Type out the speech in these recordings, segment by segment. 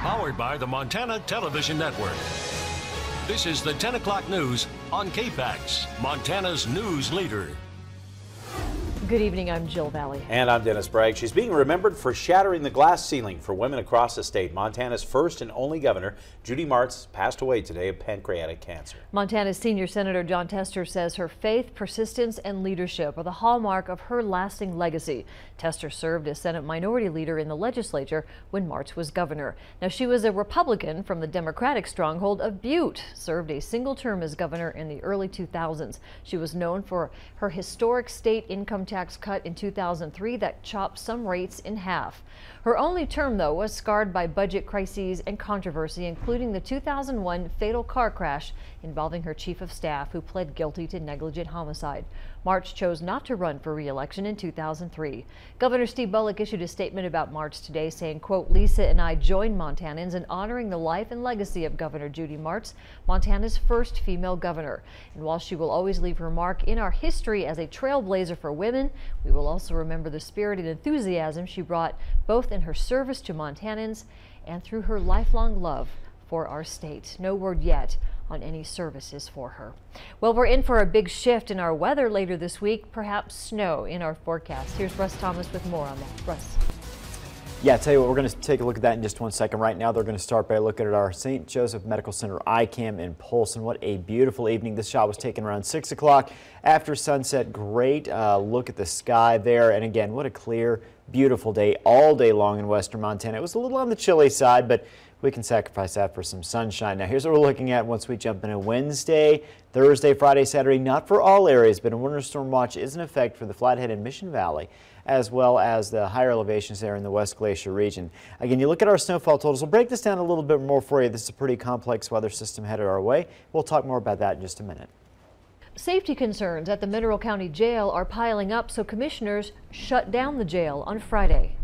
Powered by the Montana Television Network. This is the 10 o'clock news on KPAX, Montana's news leader. Good evening, I'm Jill Valley. And I'm Dennis Bragg. She's being remembered for shattering the glass ceiling for women across the state. Montana's first and only governor, Judy Martz, passed away today of pancreatic cancer. Montana's senior senator Jon Tester says her faith, persistence, and leadership are the hallmark of her lasting legacy. Tester served as Senate Minority Leader in the legislature when Martz was governor. Now, she was a Republican from the Democratic stronghold of Butte, served a single term as governor in the early 2000s. She was known for her historic state income tax cut in 2003 that chopped some rates in half. Her only term, though, was scarred by budget crises and controversy, including the 2001 fatal car crash involving her chief of staff, who pled guilty to negligent homicide. Martz chose not to run for re-election in 2003. Governor Steve Bullock issued a statement about Martz today saying, quote, "Lisa and I join Montanans in honoring the life and legacy of Governor Judy Martz, Montana's first female governor. And while she will always leave her mark in our history as a trailblazer for women, we will also remember the spirit and enthusiasm she brought both in her service to Montanans and through her lifelong love for our state." No word yet on any services for her. Well, we're in for a big shift in our weather later this week, perhaps snow in our forecast. Here's Russ Thomas with more on that. Russ. Yeah, I tell you what, we're going to take a look at that in just 1 second. Right now, they're going to start by looking at our St. Joseph Medical Center iCam in Polson. What a beautiful evening. This shot was taken around 6 o'clock after sunset. Great look at the sky there. And again, what a clear, beautiful day all day long in western Montana. It was a little on the chilly side, but we can sacrifice that for some sunshine. Now, here's what we're looking at once we jump into Wednesday, Thursday, Friday, Saturday. Not for all areas, but a winter storm watch is in effect for the Flathead and Mission Valley, as well as the higher elevations there in the West Glacier region. Again, you look at our snowfall totals. We'll break this down a little bit more for you. This is a pretty complex weather system headed our way. We'll talk more about that in just a minute. Safety concerns at the Mineral County Jail are piling up, so commissioners shut down the jail on Friday.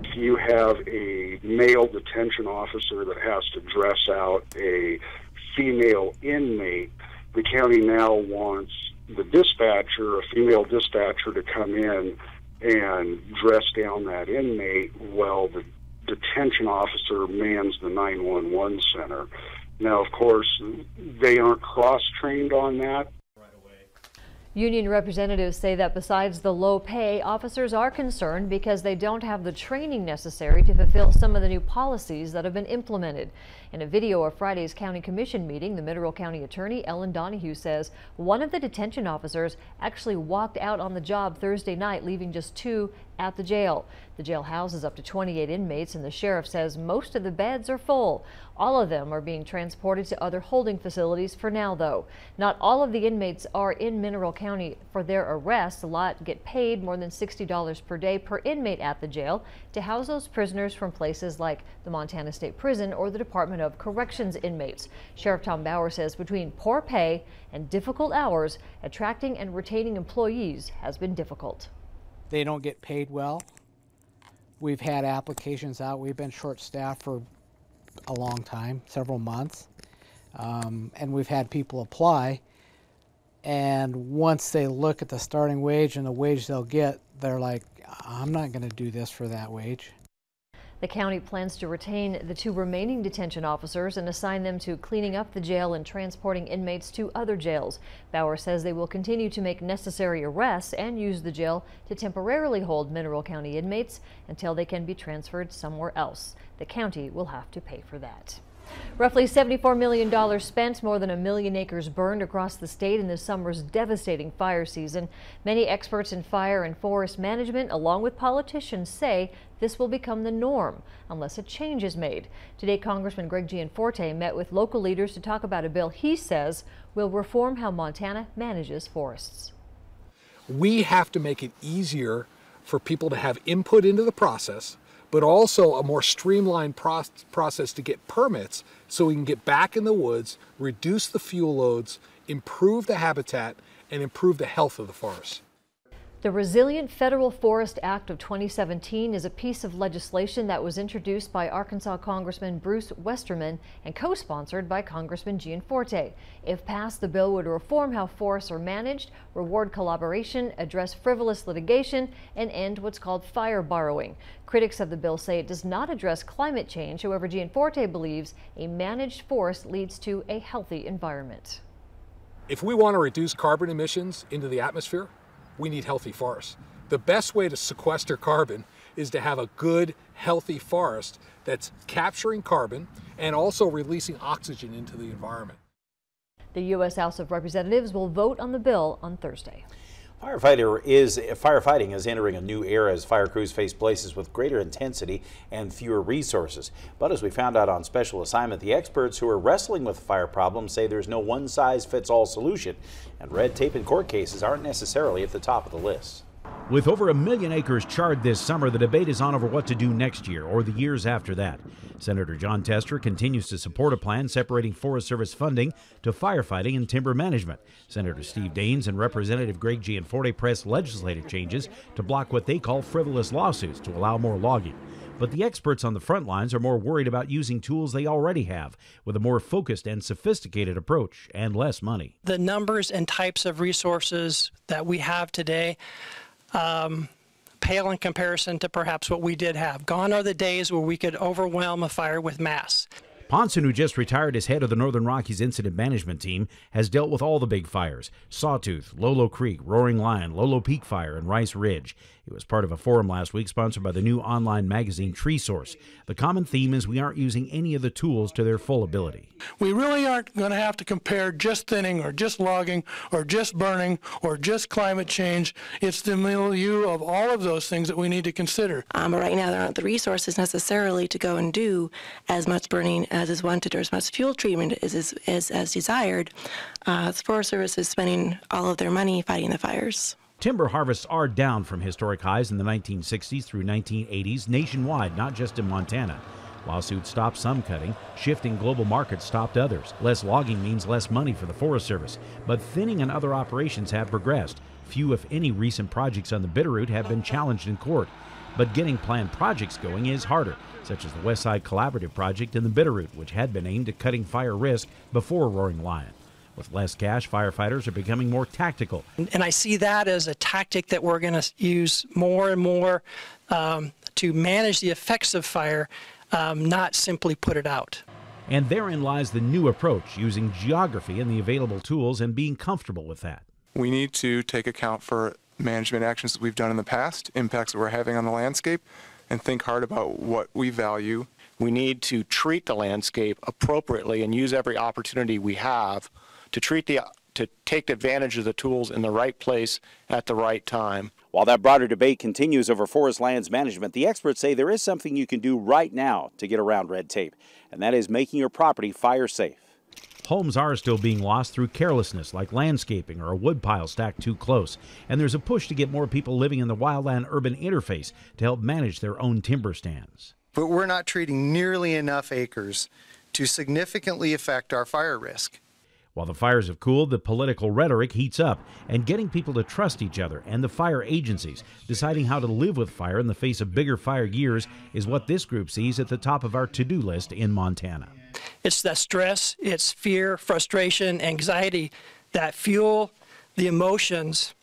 If you have a male detention officer that has to dress out a female inmate, the county now wants the dispatcher, a female dispatcher, to come in and dress down that inmate while the detention officer mans the 911 center. Now, of course, they aren't cross-trained on that. Union representatives say that besides the low pay, officers are concerned because they don't have the training necessary to fulfill some of the new policies that have been implemented. In a video of Friday's County Commission meeting, the Mineral County Attorney Ellen Donahue says one of the detention officers actually walked out on the job Thursday night, leaving just 2 at the jail. The jail houses up to 28 inmates, and the sheriff says most of the beds are full. All of them are being transported to other holding facilities for now, though. Not all of the inmates are in Mineral County for their arrests. A lot get paid more than $60 per day per inmate at the jail to house those prisoners from places like the Montana State Prison or the Department of Corrections inmates. Sheriff Tom Bauer says between poor pay and difficult hours, attracting and retaining employees has been difficult. They don't get paid well. We've had applications out. We've been short-staffed for a long time, several months, and we've had people apply, and once they look at the starting wage and the wage they'll get, they're like, I'm not going to do this for that wage. The county plans to retain the 2 remaining detention officers and assign them to cleaning up the jail and transporting inmates to other jails. Bauer says they will continue to make necessary arrests and use the jail to temporarily hold Mineral County inmates until they can be transferred somewhere else. The county will have to pay for that. Roughly $74 million spent, more than 1 million acres burned across the state in this summer's devastating fire season. Many experts in fire and forest management, along with politicians, say this will become the norm unless a change is made. Today, Congressman Greg Gianforte met with local leaders to talk about a bill he says will reform how Montana manages forests. We have to make it easier for people to have input into the process, but also a more streamlined process to get permits so we can get back in the woods, reduce the fuel loads, improve the habitat, and improve the health of the forest. The Resilient Federal Forest Act of 2017 is a piece of legislation that was introduced by Arkansas Congressman Bruce Westerman and co-sponsored by Congressman Gianforte. If passed, the bill would reform how forests are managed, reward collaboration, address frivolous litigation, and end what's called fire borrowing. Critics of the bill say it does not address climate change. However, Gianforte believes a managed forest leads to a healthy environment. If we want to reduce carbon emissions into the atmosphere, we need healthy forests. The best way to sequester carbon is to have a good, healthy forest that's capturing carbon and also releasing oxygen into the environment. The U.S. House of Representatives will vote on the bill on Thursday. Firefighting is entering a new era as fire crews face places with greater intensity and fewer resources. But as we found out on special assignment, the experts who are wrestling with fire problems say there's no one-size-fits-all solution, and red tape in court cases aren't necessarily at the top of the list. With over 1 million acres charred this summer, the debate is on over what to do next year or the years after that. Senator Jon Tester continues to support a plan separating Forest Service funding to firefighting and timber management. Senator Steve Daines and Representative Greg Gianforte pressed legislative changes to block what they call frivolous lawsuits to allow more logging. But the experts on the front lines are more worried about using tools they already have with a more focused and sophisticated approach and less money. The numbers and types of resources that we have today pale in comparison to perhaps what we did have. Gone are the days where we could overwhelm a fire with mass. Ponson, who just retired as head of the Northern Rockies Incident Management Team, has dealt with all the big fires: Sawtooth, Lolo Creek, Roaring Lion, Lolo Peak Fire, and Rice Ridge. It was part of a forum last week sponsored by the new online magazine Tree Source. The common theme is we aren't using any of the tools to their full ability. We really aren't going to have to compare just thinning or just logging or just burning or just climate change. It's the milieu of all of those things that we need to consider. But right now there aren't the resources necessarily to go and do as much burning as is wanted or as much fuel treatment as desired. The Forest Service is spending all of their money fighting the fires. Timber harvests are down from historic highs in the 1960s through 1980s nationwide, not just in Montana. Lawsuits stopped some cutting. Shifting global markets stopped others. Less logging means less money for the Forest Service. But thinning and other operations have progressed. Few, if any, recent projects on the Bitterroot have been challenged in court. But getting planned projects going is harder, such as the West Side Collaborative Project in the Bitterroot, which had been aimed at cutting fire risk before Roaring Lion. With less cash, firefighters are becoming more tactical. And I see that as a tactic that we're going to use more and more to manage the effects of fire, not simply put it out. And therein lies the new approach, using geography and the available tools and being comfortable with that. We need to take account for management actions that we've done in the past, impacts that we're having on the landscape, and think hard about what we value. We need to treat the landscape appropriately and use every opportunity we have to take advantage of the tools in the right place at the right time. While that broader debate continues over forest lands management, the experts say there is something you can do right now to get around red tape, and that is making your property fire safe. Homes are still being lost through carelessness, like landscaping or a woodpile stacked too close. And there's a push to get more people living in the wildland-urban interface to help manage their own timber stands. But we're not treating nearly enough acres to significantly affect our fire risk. While the fires have cooled, the political rhetoric heats up, and getting people to trust each other and the fire agencies, deciding how to live with fire in the face of bigger fire years, is what this group sees at the top of our to-do list in Montana. It's that stress, it's fear, frustration, anxiety that fuel the emotions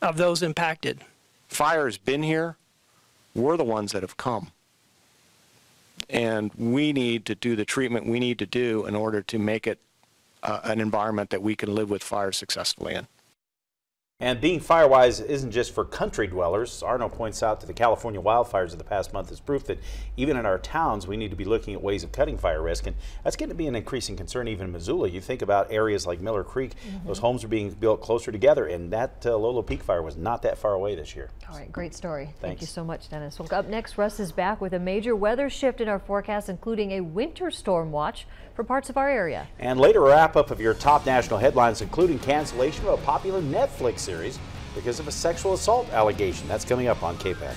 of those impacted. Fire's been here. We're the ones that have come. And we need to do the treatment we need to do in order to make it an environment that we can live with fire successfully in. And being fire-wise isn't just for country dwellers. Arno points out that the California wildfires of the past month is proof that even in our towns we need to be looking at ways of cutting fire risk, and that's going to be an increasing concern even in Missoula. You think about areas like Miller Creek, those homes are being built closer together, and that Lolo Peak fire was not that far away this year. All right, great story. Thanks. Thank you so much, Dennis. Well, up next, Russ is back with a major weather shift in our forecast, including a winter storm watch for parts of our area. And later, a wrap-up of your top national headlines, including cancellation of a popular Netflix series because of a sexual assault allegation. That's coming up on KPAX.